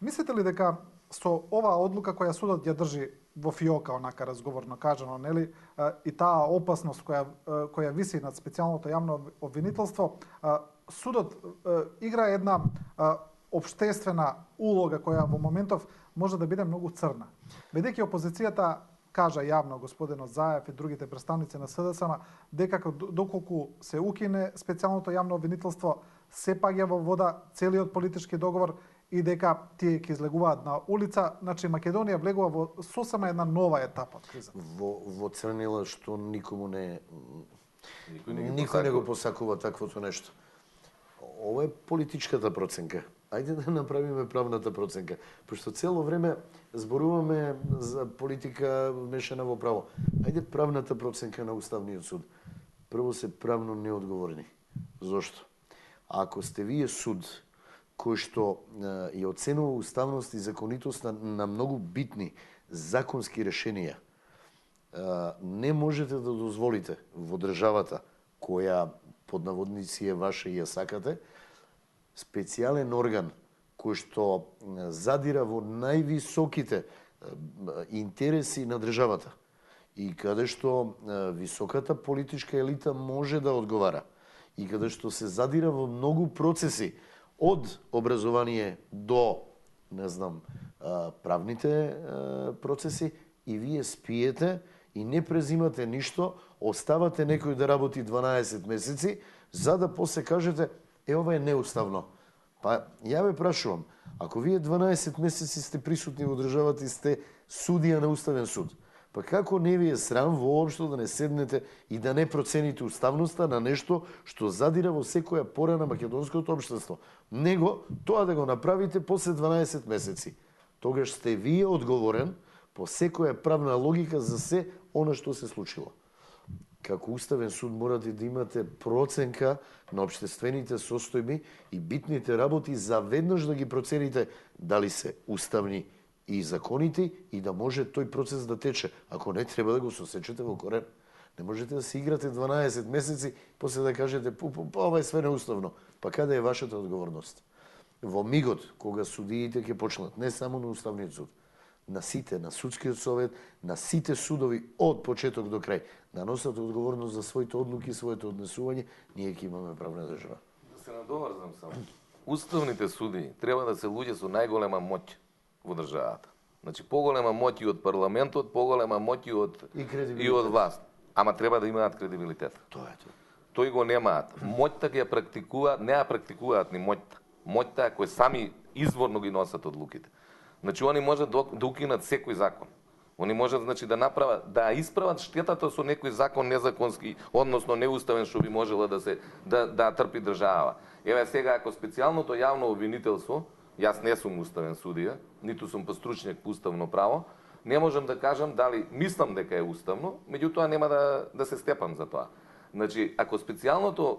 мислите ли дека со оваа одлука која судот ја држи во фиока, онака разговорно кажано, нели, и таа опасност која виси над специјалното јавно обвинителство, судот игра една општествена улога која во моментов може да биде многу црна. Бидејќи опозицијата кажа јавно господинот Заев и другите представници на СДСМ дека доколку се укине специјалното јавно обвинителство, се паѓа во вода целиот политички договор и дека тие ќе излегуваат на улица, значи Македонија влегува во сосема една нова етапа од кризата.
Во црнила што никој не го посакува таквото нешто. Ова е политичката проценка. Ајде да направиме правната проценка, пошто цело време зборуваме за политика вмешана во право. Ајде правната проценка на Уставниот суд. Прво се правно неодговорни. Зошто? Ако сте вие суд кој што ја оценува уставност и законитост на многу битни законски решенија, не можете да дозволите во државата која под наводници е ваша и ја сакате, специјален орган кој што задира во највисоките интереси на државата и каде што високата политичка елита може да одговара и каде што се задира во многу процеси од образование до, не знам, правните процеси и вие спиете и не презимате ништо, оставате некој да работи 12 месеци, за да после кажете ова е неуставно. Па ја ве прашувам, ако вие 12 месеци сте присутни во државата и сте судија на Уставен суд, па како не ви е срам воопшто да не седнете и да не процените уставноста на нешто што задира во секоја пора на македонското општество, него тоа да го направите после 12 месеци. Тогаш сте вие одговорен по секоја правна логика за се она што се случило. Како Уставен суд морате да имате проценка на општествените состојби и битните работи за веднаш да ги процените дали се уставни и законити и да може тој процес да тече. Ако не, треба да го сосечете во корен. Не можете да се играте 12 месеци, после да кажете ова е све неуставно. Па каде е вашата одговорност? Во мигот, кога судиите ќе почнат, не само на Уставниот суд, на сите, на Судскиот совет, на сите судови од почеток до крај, да носат одговорност за своите одлуки, своето однесување, ние ќе имаме правна држава.
Да се надоврзам само. Уставните суди треба да се луѓе со најголема моќ во државата. Значи поголема моќ и од парламентот, поголема моќ и од власт. Ама треба да имаат кредибилитет.
Тоа е тоа.
Тој го немаат. Моќта ги ја практикуваат, не ја практикуваат ни моќта. Моќта е кој сами изворно ги носат одлуките. Значи они можат да укинат секој закон. Они можат значи да направат, да исправат штетата со некој закон незаконски, односно неуставен што би можела да трпи држава. Еве сега ако специјалното јавно обвинителство, јас не сум уставен судија, ниту сум постручњак по уставно право, не можам да кажам дали мислам дека е уставно, меѓутоа нема да се степам за тоа. Значи, ако специјалното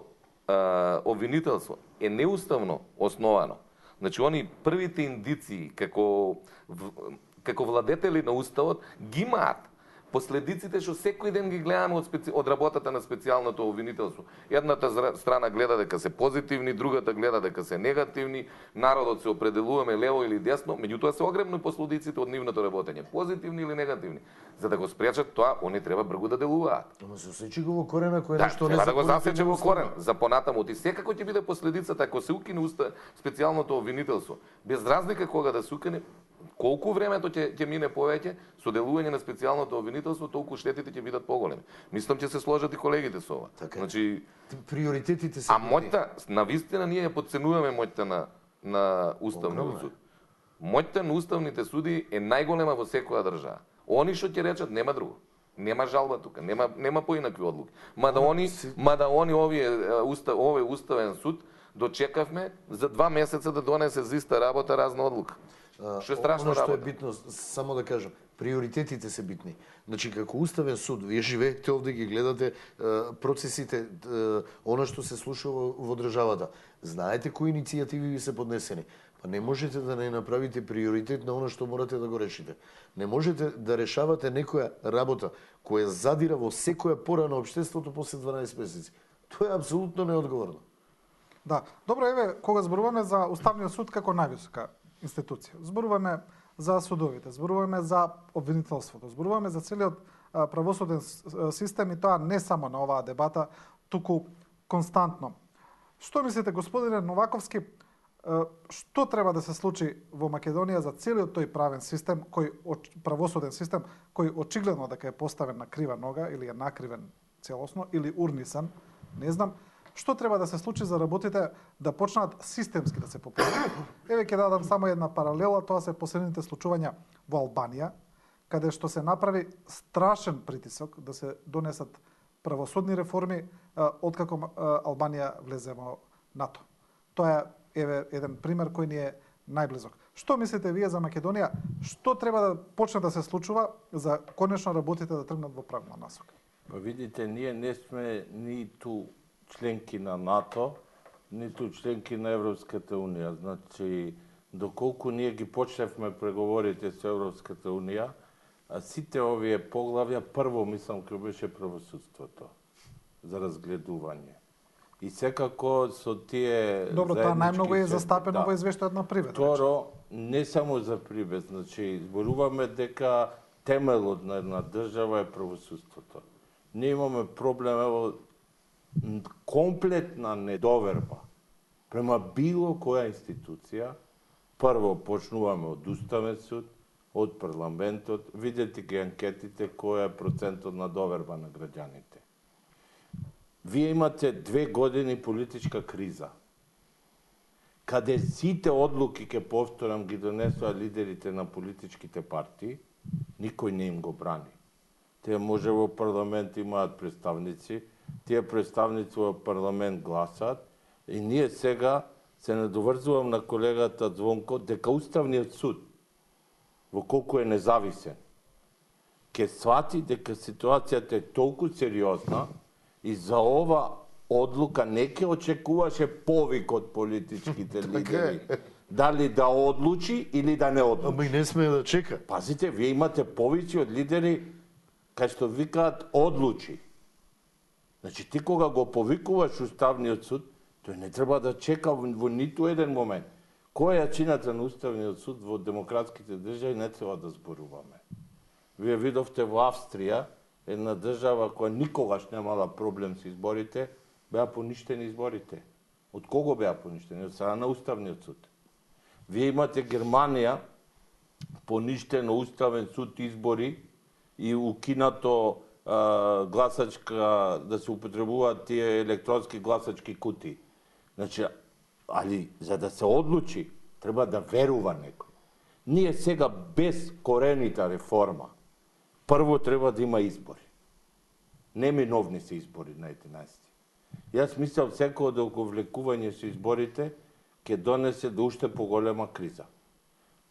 обвинителство е неуставно основано, значи они првите индиции како владетели на уставот ги имаат последиците што секој ден ги гледаме од работата на специјалното обвинителство. Едната страна гледа дека се позитивни, другата гледа дека се негативни, народот се определуваме лево или десно, меѓутоа се огромни последиците од нивното работење, позитивни или негативни. За да го спречат тоа, они треба бргу да делуваат.
Ама се осечи го во корена кој
да,
нешто не
треба да го засече во корен. За понатаму ти секако ќе биде последицата ако се укине специјалното обвинителство. Без разлика кога да се укине, колку времето ќе мине повеќе со делување на специјалното обвинителство, толку штетите ќе бидат поголеми. Мислам ќе се сложат и колегите со ова.
Така.
Значи
приоритетите се
моќта, навистина ние ја подценуваме моќта на уставниот суд. Моќта на уставните суди е најголема во секоја држава. Они што ќе речат нема друго. Нема жалба тука, нема поинакви одлуки. Мада они овој уставен суд дочекавме за 2 месеца да донесе за иста работа разна одлука. Што е страшно работа.
Што е битно, само да кажам, приоритетите се битни. Значи, како уставен суд, вие живеете овде, ги гледате процесите, она што се случува во државата. Знаете кои иницијативи ви се поднесени. Па не можете да не направите приоритет на она што морате да го решите. Не можете да решавате некоја работа која задира во секоја пора на општеството после 12 месеци. Тоа е апсолутно неодговорно.
Да, добро, еве, кога зборуваме за Уставниот суд како највисока институција, зборуваме за судовите, зборуваме за обвинителството, зборуваме за целиот правосуден систем и тоа не само на оваа дебата, туку константно. Што мислите, господине Новаковски, што треба да се случи во Македонија за целиот тој правен систем, правосуден систем, кој очигледно дека е поставен на крива нога или е накривен целосно или урнисан, не знам, што треба да се случи за работите да почнат системски да се поправат? Еве ќе дадам само една паралела, тоа се последните случувања во Албанија, каде што се направи страшен притисок да се донесат правосудни реформи откако Албанија влезе во НАТО. Тоа е еден пример кој ни е најблизок. Што мислите вие за Македонија? Што треба да почне да се случува за конечно работите да тргнат во правилна насока?
Па видите, ние не сме ниту членки на НАТО, ниту членки на Европската Унија. Значи, доколку ние ги почневме преговорите со Европската Унија, а сите овие поглавја, прво мислам кој беше правосудството за разгледување. И секако со тие
добро, тоа најмногу е застапено во извештајот на Прибет.
Второ, не само за Прибет, значи зборуваме дека темелот на една држава е правосудството. Ние имаме проблем во комплетна недоверба према било која институција. Прво почнуваме од Уставен суд, од парламентот, видете ги анкетите која е процентот на доверба на граѓаните. Вие имате 2 години политичка криза, каде сите одлуки, ке повторам, ги донесоа лидерите на политичките партии, никој не им го брани. Тие може во парламент имаат представници, тие представници во парламент гласат и ние сега се надоврзувам на колегата Звонко дека Уставниот суд, во колку е независен, ќе свати дека ситуацијата е толку сериозна и за ова одлука не ќе очекуваше повик од политичките лидери. Дали да одлучи или да не одлучи.
Ама и не сме да чека.
Пазите, вие имате повици од лидери кај што викаат одлучи. Значи ти кога го повикуваш Уставниот суд, тој не треба да чека во ниту еден момент. Која е јачината на Уставниот суд во демократските држави не треба да зборуваме. Вие видовте во Австрија, една држава која никогаш немала проблем со изборите, беа поништени изборите. Од кого беа поништени? Од страна на Уставниот суд. Вие имате Германија, поништено Уставен суд избори и укинато гласачка, да се употребуваат тие електронски гласачки кутии. Значи, али за да се одлучи, треба да верува некој. Ние сега без коренита реформа, прво треба да има избори. Неминовни се избори на 11. Јас мислам секој да оговлекување со изборите ќе донесе до уште поголема криза.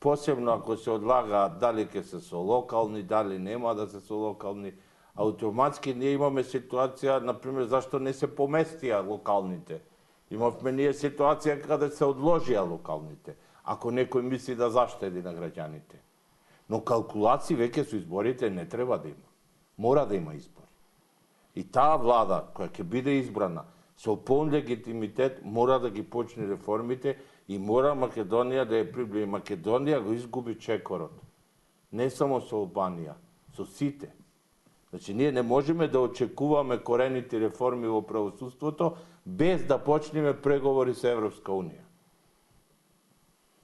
Посебно ако се одлагаат дали ќе се со локални, дали нема да се со локални, автоматски ние имаме ситуација, например, зашто не се поместија локалните. Имавме ние ситуација каде се одложија локалните, ако некој мисли да заштеди на граѓаните. Но калкулации веќе со изборите не треба да има. Мора да има избори. И таа влада, која ќе биде избрана, со полн легитимитет, мора да ги почне реформите и мора Македонија да ја приближи. Македонија го изгуби чекорот. Не само со Албанија, со сите. Значи, ние не можеме да очекуваме корените реформи во правосудството без да почнеме преговори со Европска Унија.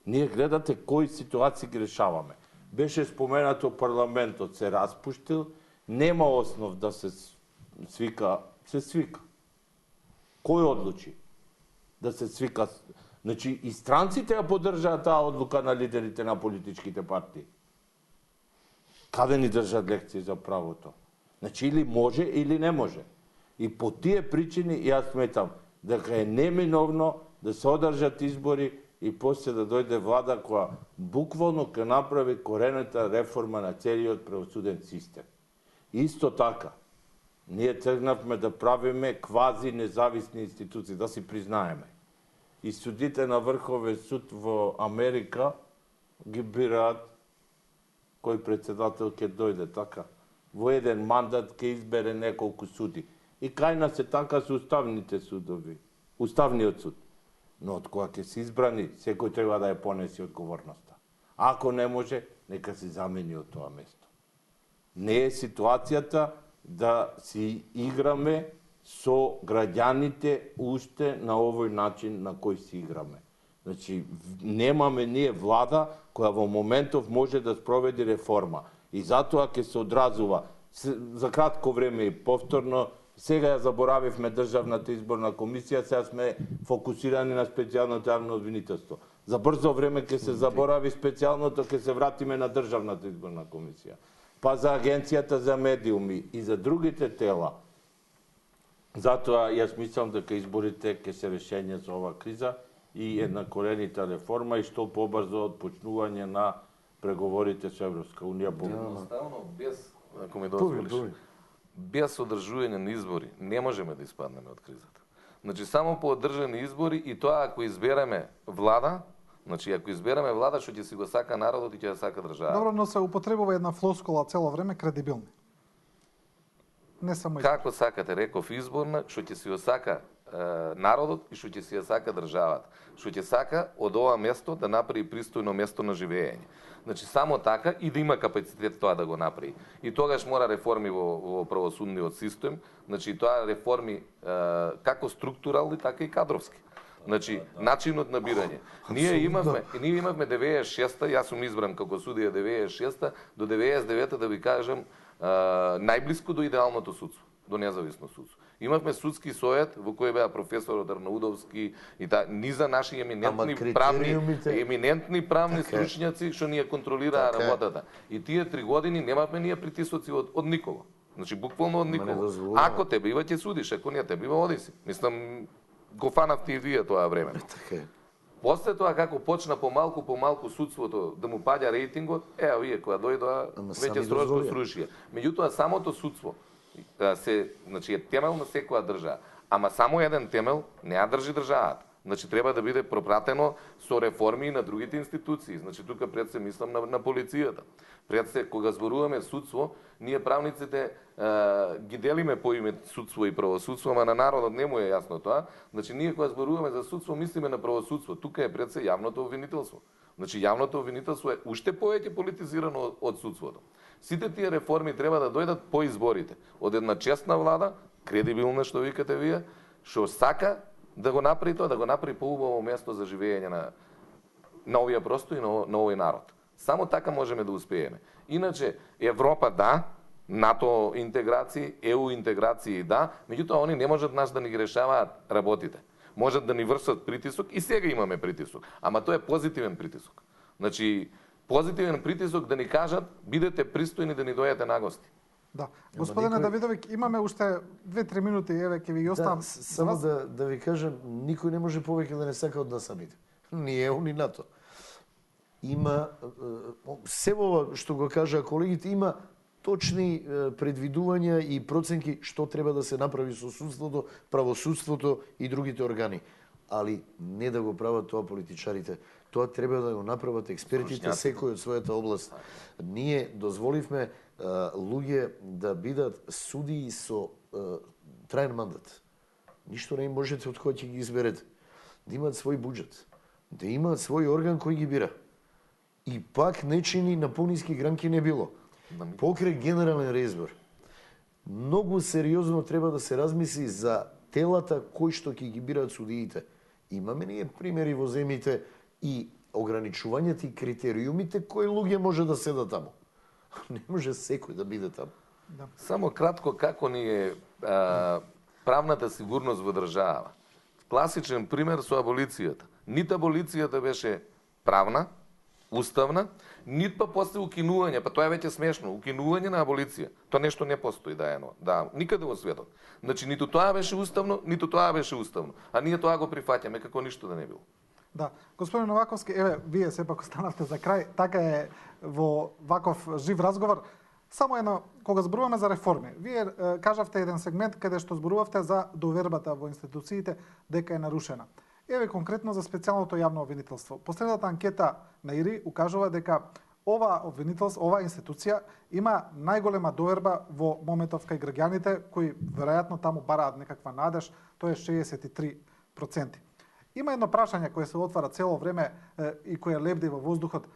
Ние гледате кои ситуации ги решаваме. Беше споменато парламентот се распуштил, нема основ да се свика, се свика. Кој одлучи да се свика? Значи, и странците ја поддржаат таа одлука на лидерите на политичките партии. Каде ни држат лекции за правото? Значи, или може, или не може. И по тие причини јас сметам дека е неминовно да се одржат избори и после да дојде влада која буквално ќе направи корената реформа на целиот правосуден систем. Исто така, ние тргнавме да правиме квази независни институции, да си признаеме. И судите на Врховен суд во Америка ги бираат кој председател ќе дојде, така. Во еден мандат ќе избере неколку суди. И кај нас е така со уставните судови, уставниот суд. Но од кога ќе се избрани, секој треба да ја понеси одговорноста. Ако не може, нека се замени од тоа место. Не е ситуацијата да си играме со граѓаните уште на овој начин на кој си играме. Значи, немаме ние влада која во моментов може да спроведи реформа. И затоа ќе се одразува за кратко време и повторно. Сега ја заборавивме Државната изборна комисија, сега сме фокусирани на специјалното јавно обвинителство. За брзо време ќе се заборави специјалното, ќе се вратиме на Државната изборна комисија. Па за Агенцијата за медиуми и за другите тела. Затоа јас мислам дека изборите ќе се решење за оваа криза и една коренита реформа и што побрзо отпочнување на преговорите со Европска Унија.
Едноставно, без, ако ми дозволиш, без одржување на избори не можеме да испаднеме од кризата. Значи, само по одржани избори и тоа ако избереме влада, значи, ако избереме влада, што ќе си го сака народот и ќе ја сака држава.
Добро, но се употребува една флоскула цело време кредибилни. Не само избори.
Како сакате, реков изборна, што ќе си ја сака народот и што ќе си ја сака државата. Што ќе сака од ова место да направи пристојно место на живење. Значи, само така и да има капацитет тоа да го направи. И тогаш мора реформи во правосудниот систем, значи тоа реформи како структурални, така и кадровски. Значи, начинот на бирање. Ние имавме 96-та, јас сум избран како судија 96-та, до 99-та, да ви кажам, најблиско до идеалното судство, до независно судство. Имавме судски совет во кој беа професорот Арнаудовски и низа наши еминентни правни стручњаци што ни ја контролираа работата. И тие 3 години немавме ние притисоци од никого. Значи, буквално од никого. Ако те бива, ќе судиш, ако не те бива, оди си. Мислам, го фанавте и вие тоа време. После тоа, како почна помалку судството да му паѓа рейтингот, вие која дојдоа, веќе строжко срушија. Меѓутоа, самото судство значи, е темел на секоја држава. Ама само еден темел не ја држи државата. Значи, треба да биде пропратено со реформи на другите институции. Значи, тука пред се мислам на полицијата. Пред се, кога зборуваме судство, ние правниците ги делиме по име судство и правосудство, ама на народот не му е јасно тоа. Значи, ние кога зборуваме за судство, мислиме на правосудство. Тука е пред се јавното обвинителство. Значи, јавното обвинителство е уште повеќе политизирано од судството. Сите тие реформи треба да дојдат по изборите. Од една честна влада, кредибилна, што викате вие, што сака да го направи тоа, да го направи поубаво место за живење на овие простор и на овој народ. Само така можеме да успееме. Иначе, Европа да, НАТО интеграции, ЕУ интеграции да, меѓутоа они не можат нас да ни ги решаваат работите. Можат да ни вршат притисок и сега имаме притисок. Ама тоа е позитивен притисок. Значи, позитивен притисок да ни кажат, бидете пристојни да ни дојдете на гости.
Да. Господине Давидовик, имаме уште 2-3 минути, еве ќе ви ги оставам.
Само да ви кажам, никој не може повеќе да не сака од нас самите. Ни ЕУ, ни НАТО. Има, се ова што го кажа колегите, има точни предвидувања и проценки што треба да се направи со судството, правосудството и другите органи. Али не да го прават тоа политичарите. Тоа треба да го направат експертите, секој од својата област. Ние дозволивме луѓе да бидат судии со траен мандат. Ништо не им можете од кој ќе ги изберете. Да имаат свој буџет, да имаат свој орган кој ги бира. И пак нечини на пониски гранки не било. Покрај генерален реизбор. Многу сериозно треба да се размисли за телата кои што ќе ги бираат судиите. Имаме ние примери во земјите и ограничувањето и критериумите кои луѓе може да седат таму. Не може секој да биде таму.
Да.
Само кратко како ни е правната сигурност во држава. Класичен пример со аболицијата. Ниту аболицијата беше правна, уставна, нит па после укинување, па тоа е веќе смешно, укинување на аболиција. Тоа нешто не постои да, никаде во светот. Значи ниту тоа беше уставно, ниту тоа беше уставно. А ние тоа го прифаќаме како ништо да не било.
Да, господин Новаковски, еве, вие сепак останавте за крај, така е во ваков жив разговор. Само едно, кога зборуваме за реформи, вие кажавте еден сегмент каде што зборувавте за довербата во институциите дека е нарушена. Еве конкретно за специјалното јавно обвинителство. Последната анкета на ИРИ укажува дека ова институција има најголема доверба во моментов кај граѓаните кои веројатно таму бараат некаква надеж, тоа е 63%. Има едно прашање кое се отвара цело време и кое лебди во воздухот.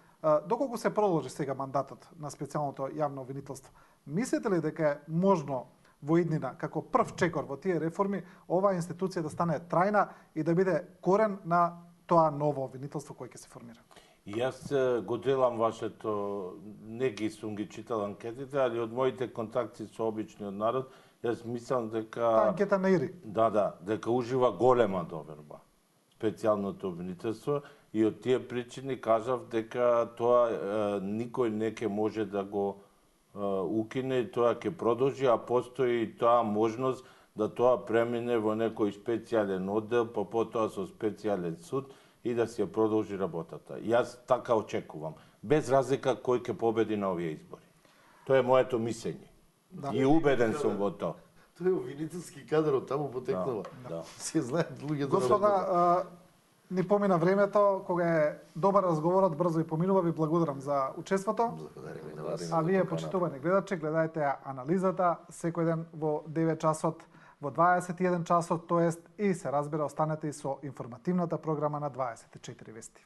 Доколку се продолжи сега мандатот на специјалното јавно обвинителство, мислите ли дека е можно во иднина, како прв чекор во тие реформи, оваа институција да стане трајна и да биде корен на тоа ново обвинителство кое ќе се формира?
И јас го делам вашето, не ги сум ги читал анкетите, али од моите контакти со обичниот народ, јас мислам дека...
Та анкета на ИРИ.
Да, дека ужива голема доверба специјалното обвинителство и од тие причини кажав дека тоа никој не ќе може да го укине, тоа ќе продолжи, а постои тоа можност да тоа премине во некој специјален оддел, па потоа со специјален суд и да се продолжи работата. Јас така очекувам, без разлика кој ќе победи на овие избори. Тоа е моето мислење. Да. И убеден сум во тоа.
Тоа е обвинителски кадар од таму потекнува.
Да.
Се знаат луѓе да
Господа, ни помина времето, кога е добар разговорот, брзо и поминува. Ви благодарам за учеството. А вие, почитувани гледачи, гледајте ја анализата секој ден во 9 часот, во 21 часот, тоест и се разбира, останете и со информативната програма на 24 вести.